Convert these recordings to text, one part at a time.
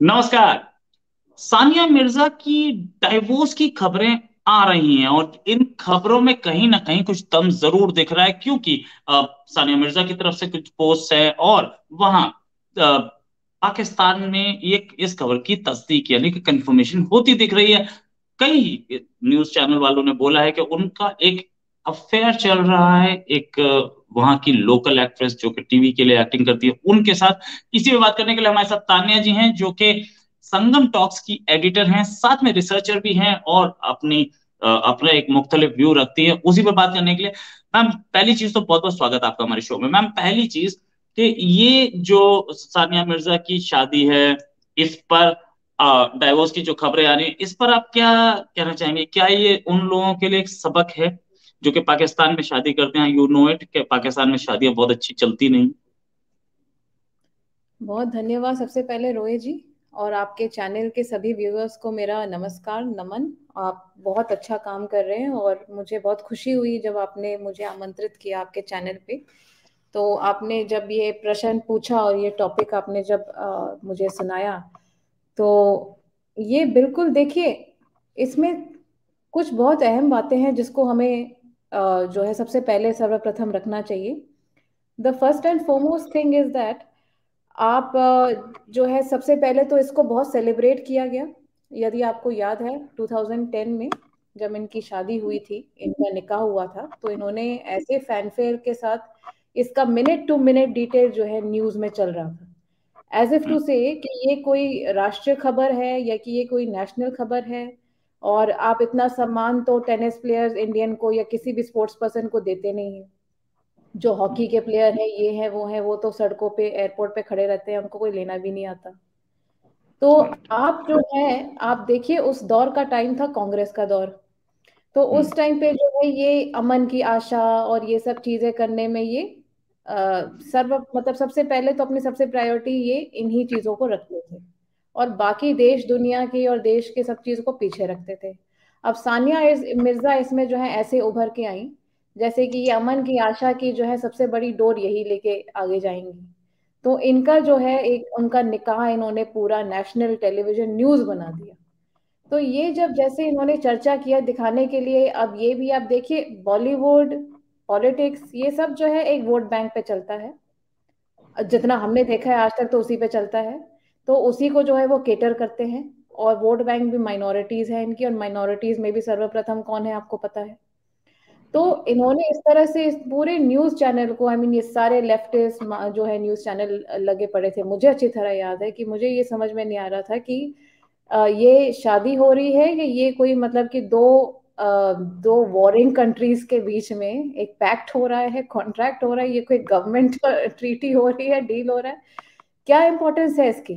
नमस्कार। सानिया मिर्जा की डाइवोर्स की खबरें आ रही हैं और इन खबरों में कहीं ना कहीं कुछ दम जरूर दिख रहा है, क्योंकि सानिया मिर्जा की तरफ से कुछ पोस्ट है और वहां पाकिस्तान में एक इस खबर की तस्दीक यानी कि कंफर्मेशन होती दिख रही है। कई न्यूज चैनल वालों ने बोला है कि उनका एक अफेयर चल रहा है एक वहां की लोकल एक्ट्रेस जो कि टीवी के लिए एक्टिंग करती है उनके साथ। इसी पे बात करने के लिए हमारे साथ तान्या जी हैं जो कि संगम टॉक्स की एडिटर हैं, साथ में रिसर्चर भी हैं और अपना एक मुख्तलिफ व्यू रखती है। उसी पर बात करने के लिए मैम, पहली चीज तो बहुत बहुत स्वागत आपका हमारे शो में। मैम, पहली चीज कि ये जो सानिया मिर्जा की शादी है, इस पर डाइवोर्स की जो खबरें आ रही हैं, इस पर आप क्या कहना चाहेंगे? क्या ये उन लोगों के लिए एक सबक है जो कि पाकिस्तान में शादी करते हैं? यू नो इट कि पाकिस्तान में शादियां बहुत अच्छी चलती नहीं। बहुत धन्यवाद सबसे पहले रोए जी। और आपके चैनल के सभी व्यूअर्स को मेरा नमस्कार नमन। आप बहुत अच्छा काम कर रहे हैं और मुझे बहुत खुशी हुई जब आपने मुझे आमंत्रित किया आपके चैनल पे। तो आपने जब ये प्रश्न पूछा और ये टॉपिक आपने जब मुझे सुनाया, तो ये बिल्कुल देखिए, इसमें कुछ बहुत अहम बातें हैं जिसको हमें जो है सबसे पहले सर्वप्रथम रखना चाहिए। The first and foremost thing is that आप जो है सबसे पहले तो इसको बहुत सेलिब्रेट किया गया। यदि आपको याद है 2010 में जब इनकी शादी हुई थी, इनका निकाह हुआ था, तो इन्होंने ऐसे फैनफेयर के साथ इसका मिनट टू मिनट डिटेल जो है न्यूज में चल रहा था, एज इफ टू से कि ये कोई राष्ट्रीय खबर है या कि ये कोई नेशनल खबर है। और आप इतना सम्मान तो टेनिस प्लेयर्स इंडियन को या किसी भी स्पोर्ट्स पर्सन को देते नहीं है। जो हॉकी के प्लेयर है, ये है वो है, वो तो सड़कों पे एयरपोर्ट पे खड़े रहते हैं, उनको कोई लेना भी नहीं आता। तो आप जो है, आप देखिए उस दौर का टाइम था कांग्रेस का दौर। तो उस टाइम पे जो है ये अमन की आशा और ये सब चीजें करने में ये सर्व मतलब सबसे पहले तो अपनी सबसे प्रायोरिटी ये इन्हीं चीजों को रखते थे। और बाकी देश दुनिया की और देश के सब चीजों को पीछे रखते थे। अब सानिया मिर्जा इसमें जो है ऐसे उभर के आई, जैसे कि ये अमन की आशा की जो है सबसे बड़ी डोर यही लेके आगे जाएंगी। तो इनका जो है एक उनका निकाह इन्होंने पूरा नेशनल टेलीविजन न्यूज बना दिया। तो ये जब जैसे इन्होंने चर्चा किया दिखाने के लिए, अब ये भी आप देखिए बॉलीवुड पॉलिटिक्स ये सब जो है एक वोट बैंक पे चलता है। जितना हमने देखा है आज तक तो उसी पे चलता है। तो उसी को जो है वो केटर करते हैं। और वोट बैंक भी माइनॉरिटीज है इनकी, और माइनॉरिटीज में भी सर्वप्रथम कौन है आपको पता है। तो इन्होंने इस तरह से इस पूरे न्यूज चैनल को, आई मीन ये सारे लेफ्टिस्ट जो है न्यूज चैनल लगे पड़े थे। मुझे अच्छी तरह याद है कि मुझे ये समझ में नहीं आ रहा था कि ये शादी हो रही है कि ये कोई मतलब कि दो वॉरिंग कंट्रीज के बीच में एक पैक्ट हो रहा है, कॉन्ट्रैक्ट हो रहा है, ये कोई गवर्नमेंट ट्रीटी हो रही है, डील हो रहा है। क्या इंपॉर्टेंस है इसकी।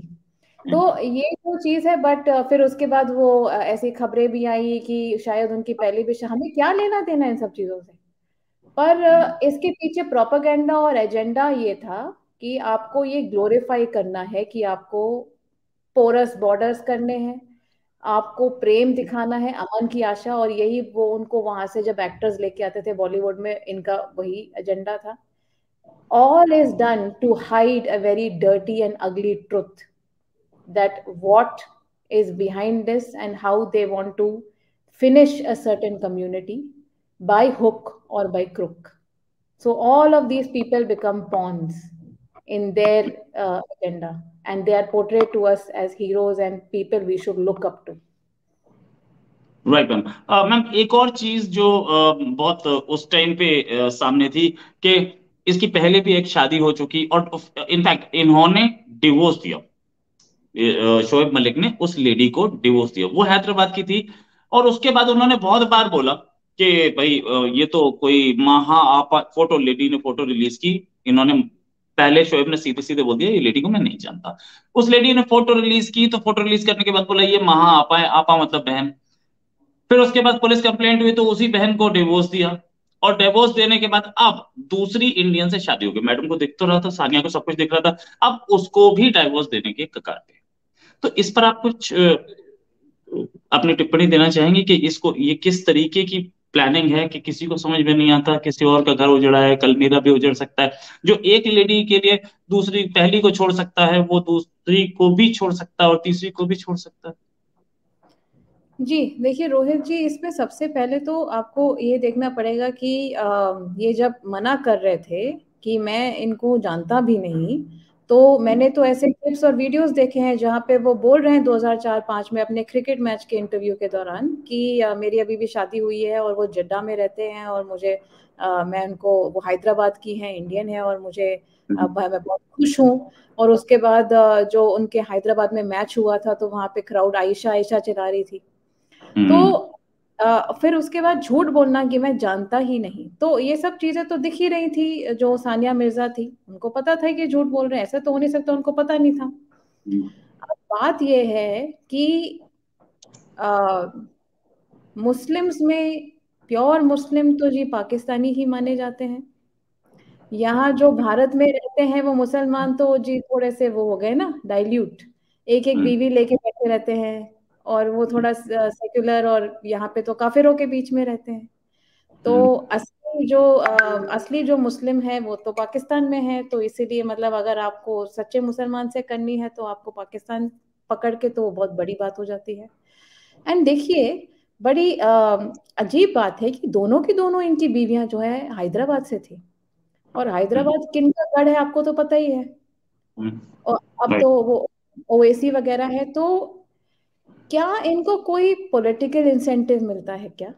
तो ये जो चीज है, बट फिर उसके बाद वो ऐसी खबरें भी आई कि शायद उनकी पहली भी हमें क्या लेना देना इन सब चीजों से। पर इसके पीछे प्रोपागेंडा और एजेंडा ये था कि आपको ये ग्लोरीफाई करना है कि आपको पोरस बॉर्डर्स करने हैं, आपको प्रेम दिखाना है, अमन की आशा। और यही वो उनको वहां से जब एक्टर्स लेके आते थे बॉलीवुड में, इनका वही एजेंडा था। All is done to hide a very dirty and ugly truth, that what is behind this and how they want to finish a certain community by hook or by crook. So all of these people become pawns in their agenda, and they are portrayed to us as heroes and people we should look up to. Right ma'am. Ma'am, एक और चीज जो बहुत उस time पे सामने थी कि इसकी पहले भी एक शादी हो चुकी और इनफैक्ट इन्होंने डिवोर्स दिया। शोएब मलिक ने उस लेडी को डिवोर्स दिया, वो हैदराबाद की थी। और उसके बाद उन्होंने बहुत बार बोला कि भाई ये तो कोई महा आपा फोटो, लेडी ने फोटो रिलीज की। इन्होंने पहले शोएब ने सीधे सीधे बोल दिया ये लेडी को मैं नहीं जानता। उस लेडी ने फोटो रिलीज की तो फोटो रिलीज करने के बाद बोला ये महा आपा है, आपा मतलब बहन। फिर उसके बाद पुलिस कंप्लेंट हुई तो उसी बहन को डिवोर्स दिया। और डिवोर्स देने के बाद अब दूसरी इंडियन से शादी हो गई। मैडम को दिख तो रहा था, सानिया को सब कुछ दिख रहा था, अब उसको भी डाइवोर्स देने के कगार पे। तो इस पर आप कुछ अपनी टिप्पणी देना चाहेंगे कि इसको ये किस तरीके की प्लानिंग है कि किसी को समझ में नहीं आता, किसी और का घर उजड़ा है, कल मेरा भी उजड़ सकता है। जो एक लेडी के लिए दूसरी पहली को छोड़ सकता है, वो दूसरी को भी छोड़ सकता है और तीसरी को भी छोड़ सकता है। जी देखिए रोहित जी, इसमें सबसे पहले तो आपको ये देखना पड़ेगा कि ये जब मना कर रहे थे कि मैं इनको जानता भी नहीं, तो मैंने तो ऐसे क्लिप्स और वीडियोस देखे हैं जहाँ पे वो बोल रहे हैं 2004-5 में अपने क्रिकेट मैच के इंटरव्यू के दौरान कि मेरी अभी भी शादी हुई है और वो जड्डा में रहते हैं और मुझे मैं उनको, वो हैदराबाद की हैं, इंडियन है और मुझे मैं बहुत खुश हूँ। और उसके बाद जो उनके हैदराबाद में मैच हुआ था तो वहाँ पे क्राउड आयशा आयशा चिल्ला रही थी। तो हम्म। फिर उसके बाद झूठ बोलना कि मैं जानता ही नहीं, तो ये सब चीजें तो दिख ही रही थी। जो सानिया मिर्जा थी उनको पता था कि झूठ बोल रहे हैं, ऐसा तो हो नहीं सकता उनको पता नहीं था। हम्म। अब बात ये है कि आ, मुस्लिम्स में प्योर मुस्लिम तो जी पाकिस्तानी ही माने जाते हैं। यहाँ जो भारत में रहते हैं वो मुसलमान तो जी थोड़े से वो हो गए ना, डाइल्यूट, एक एक हम्म। बीवी लेके बैठे रहते हैं और वो थोड़ा सेक्युलर, और यहाँ पे तो काफिरों के बीच में रहते हैं। हम्म। तो असली जो मुस्लिम है वो तो पाकिस्तान में है, तो इसीलिए मतलब अगर आपको सच्चे मुसलमान से करनी है तो आपको पाकिस्तान पकड़ के तो बहुत बड़ी बात हो जाती है। एंड देखिए, बड़ी अजीब बात है कि दोनों की दोनों इनकी बीवियां जो है हैदराबाद से थी, और हम्म। हैदराबाद किन का गढ़ है आपको तो पता ही है। हम्म। और अब राइट। तो वो ओवैसी वगैरह है, तो क्या इनको कोई पॉलिटिकल इंसेंटिव मिलता है क्या?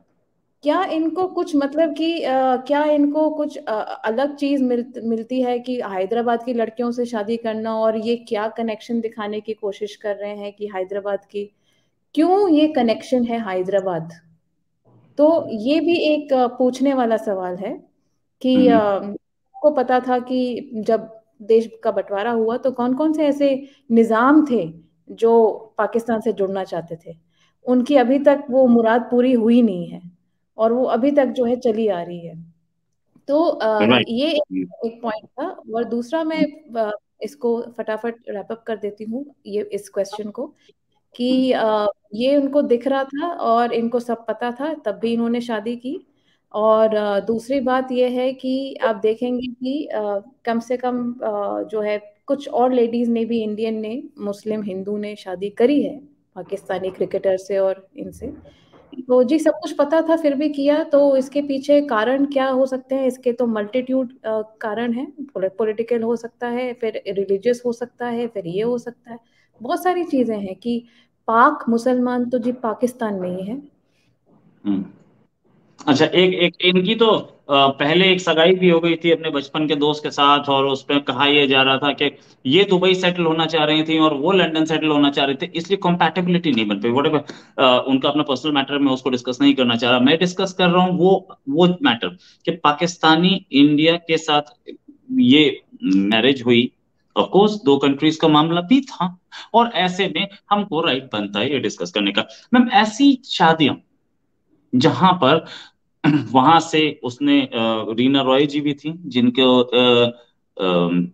क्या इनको कुछ मतलब कि क्या इनको कुछ अलग चीज मिलती है कि हैदराबाद की लड़कियों से शादी करना, और ये क्या कनेक्शन दिखाने की कोशिश कर रहे हैं कि हैदराबाद की, क्यों ये कनेक्शन है हैदराबाद? तो ये भी एक पूछने वाला सवाल है कि हम्म। को पता था कि जब देश का बंटवारा हुआ तो कौन कौन से ऐसे निजाम थे जो पाकिस्तान से जुड़ना चाहते थे, उनकी अभी तक वो मुराद पूरी हुई नहीं है और वो अभी तक जो है चली आ रही है। तो राइट। ये एक पॉइंट था। और दूसरा मैं इसको फटाफट रैप अप कर देती हूँ ये इस क्वेश्चन को कि ये उनको दिख रहा था और इनको सब पता था तब भी इन्होंने शादी की। और दूसरी बात ये है कि आप देखेंगे कि कम से कम जो है कुछ और लेडीज ने भी, इंडियन ने, मुस्लिम हिंदू ने शादी करी है पाकिस्तानी क्रिकेटर से और इनसे। तो जी सब कुछ पता था फिर भी किया, तो इसके पीछे कारण क्या हो सकते हैं? इसके तो मल्टीट्यूड कारण है। पॉलिटिकल हो सकता है, फिर रिलीजियस हो सकता है, फिर ये हो सकता है, बहुत सारी चीजें हैं कि पाक मुसलमान तो जी पाकिस्तान में ही है। हम्म। अच्छा, एक एक इनकी तो पहले एक सगाई भी हो गई थी अपने बचपन के दोस्त के साथ, और उसमें कहा यह जा रहा था कि ये दुबई सेटल होना चाह रही थी और वो लंदन सेटल होना चाह रहे थे, इसलिए कंपैटिबिलिटी नहीं बन पाई। उनका अपना पर्सनल मैटर, मैं उसको डिस्कस नहीं करना चाह रहा। मैं डिस्कस कर रहा हूँ वो मैटर कि पाकिस्तानी इंडिया के साथ ये मैरिज हुई। ऑफ कोर्स दो कंट्रीज का मामला भी था, और ऐसे में हमको राइट बनता है ये डिस्कस करने का। मैम, ऐसी शादियां जहां पर वहां से उसने रीना रॉय जी भी थी जिनको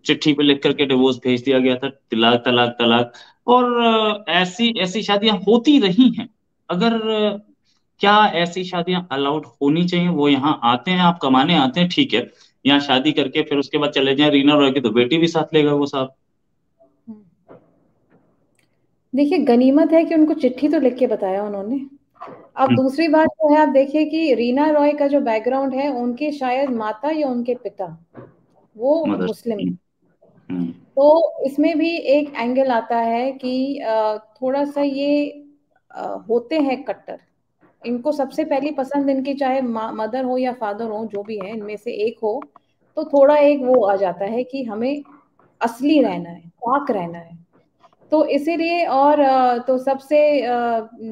चिट्ठी पे लिख करके डिवोर्स भेज दिया गया था, तलाक तलाक तलाक। और ऐसी ऐसी शादियां होती रही हैं। अगर क्या ऐसी शादियां अलाउड होनी चाहिए? वो यहाँ आते हैं, आप कमाने आते हैं, ठीक है, यहाँ शादी करके फिर उसके बाद चले जाएं। रीना रॉय की तो बेटी भी साथ लेगा वो साहब। देखिए गनीमत है कि उनको चिट्ठी तो लिख के बताया उन्होंने। अब दूसरी बात तो है, आप देखिए कि रीना रॉय का जो बैकग्राउंड है, उनके शायद माता या उनके पिता वो मदर। मुस्लिम। हम्म। तो इसमें भी एक एंगल आता है कि थोड़ा सा ये होते हैं कट्टर। इनको सबसे पहली पसंद इनकी चाहे मदर हो या फादर हो, जो भी है इनमें से एक हो, तो थोड़ा एक वो आ जाता है कि हमें असली रहना है, पाक रहना है। तो इसीलिए और तो सबसे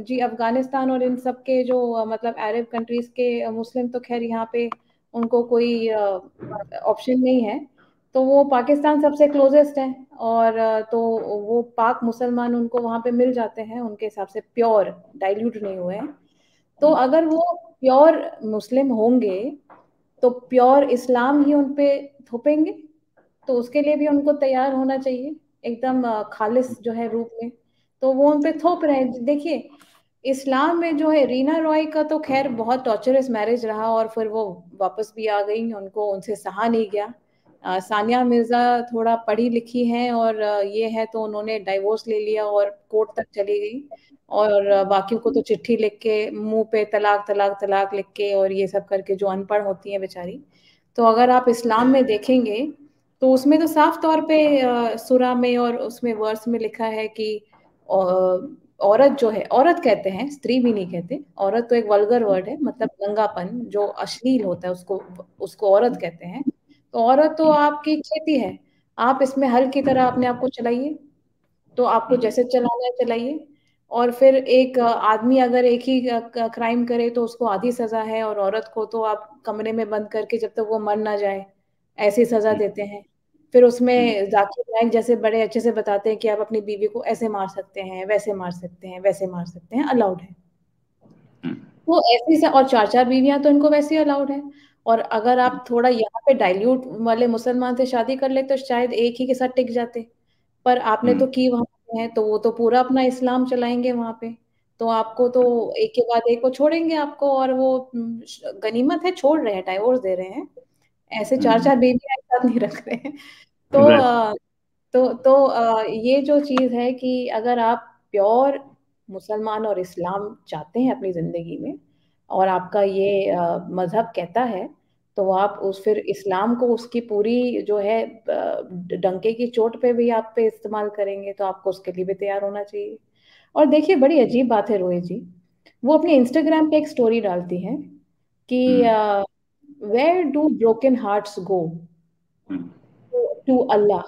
जी अफगानिस्तान और इन सब के जो मतलब अरब कंट्रीज के मुस्लिम तो खैर यहाँ पे उनको कोई ऑप्शन नहीं है, तो वो पाकिस्तान सबसे क्लोजेस्ट है। और तो वो पाक मुसलमान उनको वहाँ पे मिल जाते हैं, उनके हिसाब से प्योर, डाइल्यूट नहीं हुए हैं। तो अगर वो प्योर मुस्लिम होंगे तो प्योर इस्लाम ही उन पे थोपेंगे, तो उसके लिए भी उनको तैयार होना चाहिए एकदम खालिस जो है रूप में। तो वो उन पे थोप रहे हैं। देखिए इस्लाम में जो है रीना रॉय का तो खैर बहुत टॉर्चरस मैरिज रहा और फिर वो वापस भी आ गई, उनको उनसे सहा नहीं गया। सानिया मिर्जा थोड़ा पढ़ी लिखी हैं और ये है तो उन्होंने डाइवोर्स ले लिया और कोर्ट तक चली गई। और बाकियों को तो चिट्ठी लिख के मुंह पे तलाक तलाक तलाक लिख के और ये सब करके, जो अनपढ़ होती है बेचारी। तो अगर आप इस्लाम में देखेंगे तो उसमें तो साफ तौर पे सूरा में और उसमें वर्स में लिखा है कि औरत जो है, औरत कहते हैं, स्त्री भी नहीं कहते, औरत तो एक वल्गर वर्ड है, मतलब गंगापन जो अश्लील होता है उसको उसको औरत कहते हैं। तो औरत तो आपकी खेती है, आप इसमें हल की तरह अपने आप को चलाइए, तो आपको जैसे चलाना है चलाइए। और फिर एक आदमी अगर एक ही क्राइम करे तो उसको आधी सजा है, और औरत को तो आप कमरे में बंद करके जब तक वो मर ना जाए ऐसी सजा देते हैं। फिर उसमें जाकिर नाइक जैसे बड़े अच्छे से बताते हैं कि आप अपनी बीवी को ऐसे मार सकते हैं, वैसे मार सकते हैं, वैसे मार सकते हैं, अलाउड है। वो ऐसी से, और चार चार बीवियां तो इनको वैसे ही अलाउड है। और अगर आप थोड़ा यहाँ पे डाइल्यूट वाले मुसलमान से शादी कर ले तो शायद एक ही के साथ टिक जाते, पर आपने तो की वहां पे है, तो वो तो पूरा अपना इस्लाम चलाएंगे वहां पे। तो आपको तो एक के बाद एक को छोड़ेंगे आपको, और वो गनीमत है, छोड़ रहे हैं, डाइवोर्स दे रहे हैं, ऐसे चार चार बेबियां एक साथ नहीं रख रहे हैं। तो ये जो चीज है कि अगर आप प्योर मुसलमान और इस्लाम चाहते हैं अपनी जिंदगी में, और आपका ये मजहब कहता है, तो आप उस फिर इस्लाम को उसकी पूरी जो है डंके की चोट पे भी आप पे इस्तेमाल करेंगे, तो आपको उसके लिए भी तैयार होना चाहिए। और देखिए बड़ी अजीब बात है रोहित जी, वो अपने इंस्टाग्राम पे एक स्टोरी डालती हैं कि where do broken hearts go, to Allah.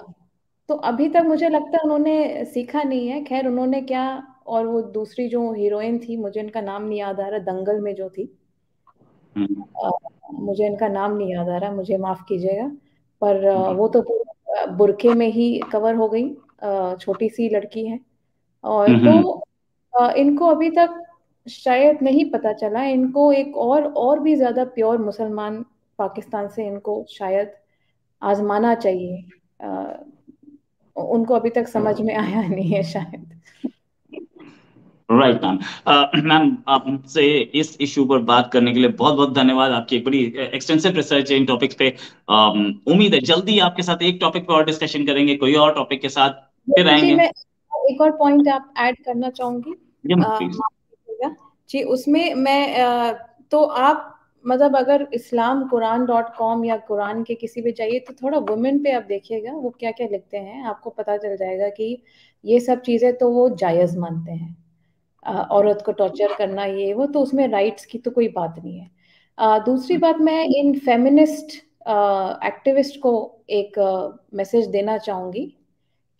तो अभी तक मुझे लगता है उन्होंने सीखा नहीं है, खैर उन्होंने क्या। और वो दूसरी जो हीरोइन थी, मुझे इनका नाम नहीं याद आ रहा, दंगल में जो थी, अ, मुझे इनका नाम नहीं याद आ रहा, मुझे माफ कीजिएगा। पर वो तो पूरा बुरखे में ही कवर हो गई, छोटी सी लड़की है। और तो इनको अभी तक शायद नहीं पता चला, इनको एक और भी ज्यादा प्योर मुसलमान पाकिस्तान से इनको शायद आजमाना चाहिए। उनको अभी तक समझ में आया नहीं है शायद। Right ma'am. मैम, आपसे इस इशू पर बात करने के लिए बहुत बहुत धन्यवाद। आपकी एक बड़ी एक्सटेंसिव रिसर्च है इन टॉपिक्स पे। उम्मीद है जल्दी आपके साथ एक टॉपिक पे और डिस्कशन करेंगे, कोई और टॉपिक के साथ फिर जी, आएंगे। मैं एक और पॉइंट आप ऐड करना चाहूंगी, जी मैम, प्लीज। माफ कीजिएगा जी, उसमें मैं तो आप मतलब अगर इस्लाम कुरान डॉट कॉम या कुरान के किसी भी जाइए तो थोड़ा वुमेन पे आप देखिएगा वो क्या क्या लिखते हैं, आपको पता चल जाएगा कि ये सब चीजें तो वो जायज मानते हैं। औरत को टॉर्चर करना ये वो तो उसमें राइट्स की तो कोई बात नहीं है। दूसरी बात, मैं इन फेमिनिस्ट एक्टिविस्ट को एक मैसेज देना चाहूंगी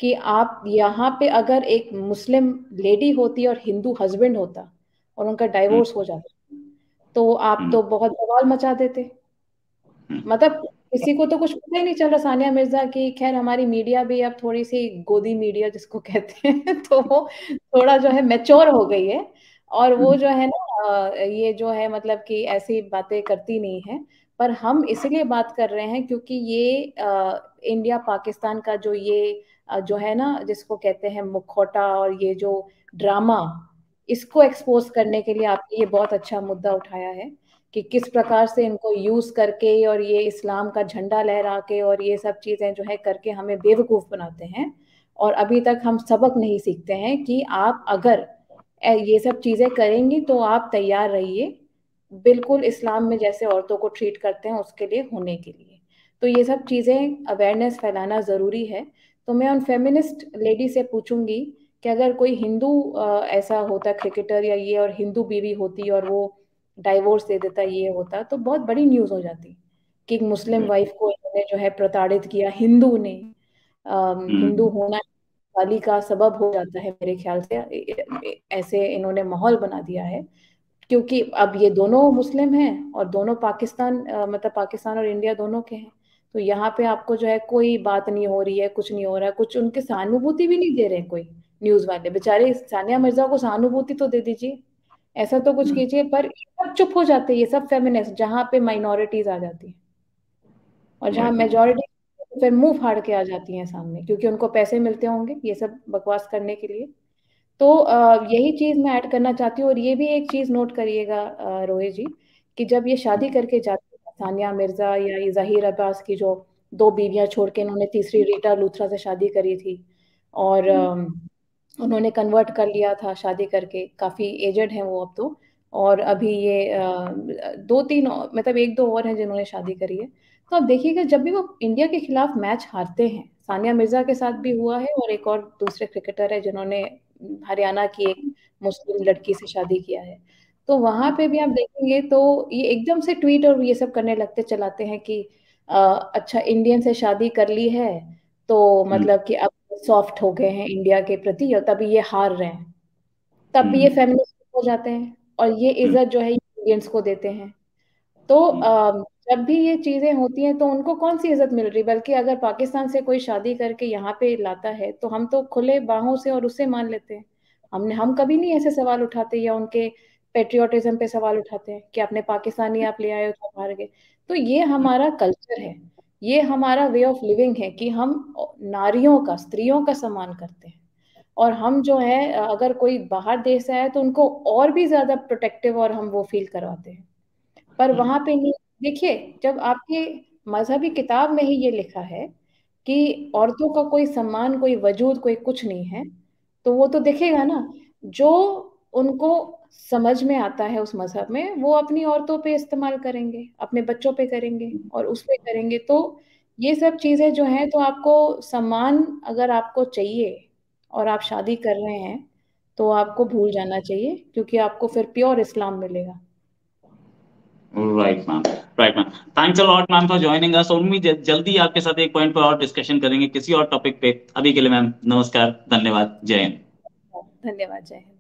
कि आप यहाँ पे अगर एक मुस्लिम लेडी होती और हिंदू हस्बैंड होता और उनका डाइवोर्स हो जाता, तो आप तो बहुत बवाल मचा देते। मतलब किसी को तो कुछ पता ही नहीं चल रहा, सानिया मिर्जा की, खैर हमारी मीडिया भी अब थोड़ी सी गोदी मीडिया जिसको कहते हैं तो वो थोड़ा जो है मैच्योर हो गई है, और वो जो है ना ये जो है मतलब कि ऐसी बातें करती नहीं है। पर हम इसलिए बात कर रहे हैं क्योंकि ये इंडिया पाकिस्तान का जो ये जो है ना जिसको कहते हैं मुखौटा, और ये जो ड्रामा, इसको एक्सपोज करने के लिए आपने ये बहुत अच्छा मुद्दा उठाया है कि किस प्रकार से इनको यूज करके और ये इस्लाम का झंडा लहरा के और ये सब चीजें जो है करके हमें बेवकूफ बनाते हैं। और अभी तक हम सबक नहीं सीखते हैं कि आप अगर ये सब चीजें करेंगी तो आप तैयार रहिए, बिल्कुल इस्लाम में जैसे औरतों को ट्रीट करते हैं उसके लिए होने के लिए। तो ये सब चीजें अवेयरनेस फैलाना जरूरी है। तो मैं उन फेमिनिस्ट लेडी से पूछूंगी कि अगर कोई हिंदू ऐसा होता क्रिकेटर या ये, और हिंदू बीवी होती और वो डाइवोर्स दे देता, ये होता तो बहुत बड़ी न्यूज हो जाती कि एक मुस्लिम वाइफ को इन्होंने जो है प्रताड़ित किया, हिंदू ने, हिंदू होना वाली का सबब हो जाता है मेरे ख्याल से। ऐसे इन्होंने माहौल बना दिया है, क्योंकि अब ये दोनों मुस्लिम हैं और दोनों पाकिस्तान मतलब पाकिस्तान और इंडिया दोनों के हैं। तो यहाँ पे आपको जो है कोई बात नहीं हो रही है, कुछ नहीं हो रहा है, कुछ उनके सहानुभूति भी नहीं दे रहे हैं कोई न्यूज वाले बेचारे। सानिया मिर्जा को सहानुभूति तो दे दीजिए, ऐसा तो कुछ कीजिए। पर ये सब चुप हो जाते हैं, ये सब फेमिनिस्ट, जहाँ पे माइनॉरिटीज आ जाती है और जहाँ राइट मैम। मेजोरिटी फिर मुंह फाड़ के आ जाती हैं सामने, क्योंकि उनको पैसे मिलते होंगे ये सब बकवास करने के लिए। तो यही चीज मैं ऐड करना चाहती हूँ। और ये भी एक चीज नोट करिएगा रोहित जी, कि जब ये शादी करके जाते हैं, सानिया मिर्जा या ये जहीर अब्बास की जो दो बीवियां छोड़ के इन्होंने तीसरी रीटा लूथरा से शादी करी थी, और उन्होंने कन्वर्ट कर लिया था शादी करके, काफी एजेड हैं वो अब तो। और अभी ये दो तीन मतलब एक दो और हैं जिन्होंने शादी करी है। तो आप देखिएगा, जब भी वो इंडिया के खिलाफ मैच हारते हैं, सानिया मिर्जा के साथ भी हुआ है, और एक और दूसरे क्रिकेटर है जिन्होंने हरियाणा की एक मुस्लिम लड़की से शादी किया है, तो वहां पे भी आप देखेंगे तो ये एकदम से ट्वीट और ये सब करने लगते चलाते हैं कि अच्छा इंडियन से शादी कर ली है तो हम्म। मतलब कि अब सॉफ्ट हो गए हैं इंडिया के प्रति, और तभी ये हार रहे हैं, तब भी ये हम्म। फेमिनिस्ट हो जाते हैं, और ये हम्म। इज्जत जो है इंडियंस को देते हैं। तो हम्म। जब भी ये चीजें होती हैं तो उनको कौन सी इज्जत मिल रही, बल्कि अगर पाकिस्तान से कोई शादी करके यहाँ पे लाता है तो हम तो खुले बाहों से और उससे मान लेते हैं। हम कभी नहीं ऐसे सवाल उठाते या उनके पेट्रियोटिज्म पे सवाल उठाते हैं कि आपने पाकिस्तानी आप ले आए हो तो बाहर गए। तो ये हमारा कल्चर है, ये हमारा वे ऑफ लिविंग है कि हम नारियों का, स्त्रियों का सम्मान करते हैं। और हम जो है अगर कोई बाहर देश से आए तो उनको और भी ज्यादा प्रोटेक्टिव और हम वो फील करवाते हैं। पर हम्म। वहां पे नहीं। देखिए, जब आपके मजहबी किताब में ही ये लिखा है कि औरतों का कोई सम्मान, कोई वजूद, कोई कुछ नहीं है, तो वो तो दिखेगा ना। जो उनको समझ में आता है उस मजहब में, वो अपनी औरतों पे इस्तेमाल करेंगे, अपने बच्चों पे करेंगे और उस पे करेंगे। तो ये सब चीजें जो हैं, तो आपको सम्मान अगर आपको चाहिए और आप शादी कर रहे हैं तो आपको भूल जाना चाहिए, क्योंकि आपको फिर प्योर इस्लाम मिलेगा। Right ma'am. Right ma'am. Thanks a lot ma'am for joining us. और उम्मीद है जल्दी आपके साथ एक पॉइंट पर और डिस्कशन करेंगे किसी और टॉपिक पे। अभी के लिए मैम नमस्कार, धन्यवाद, जय हिंद। धन्यवाद, जय हिंद।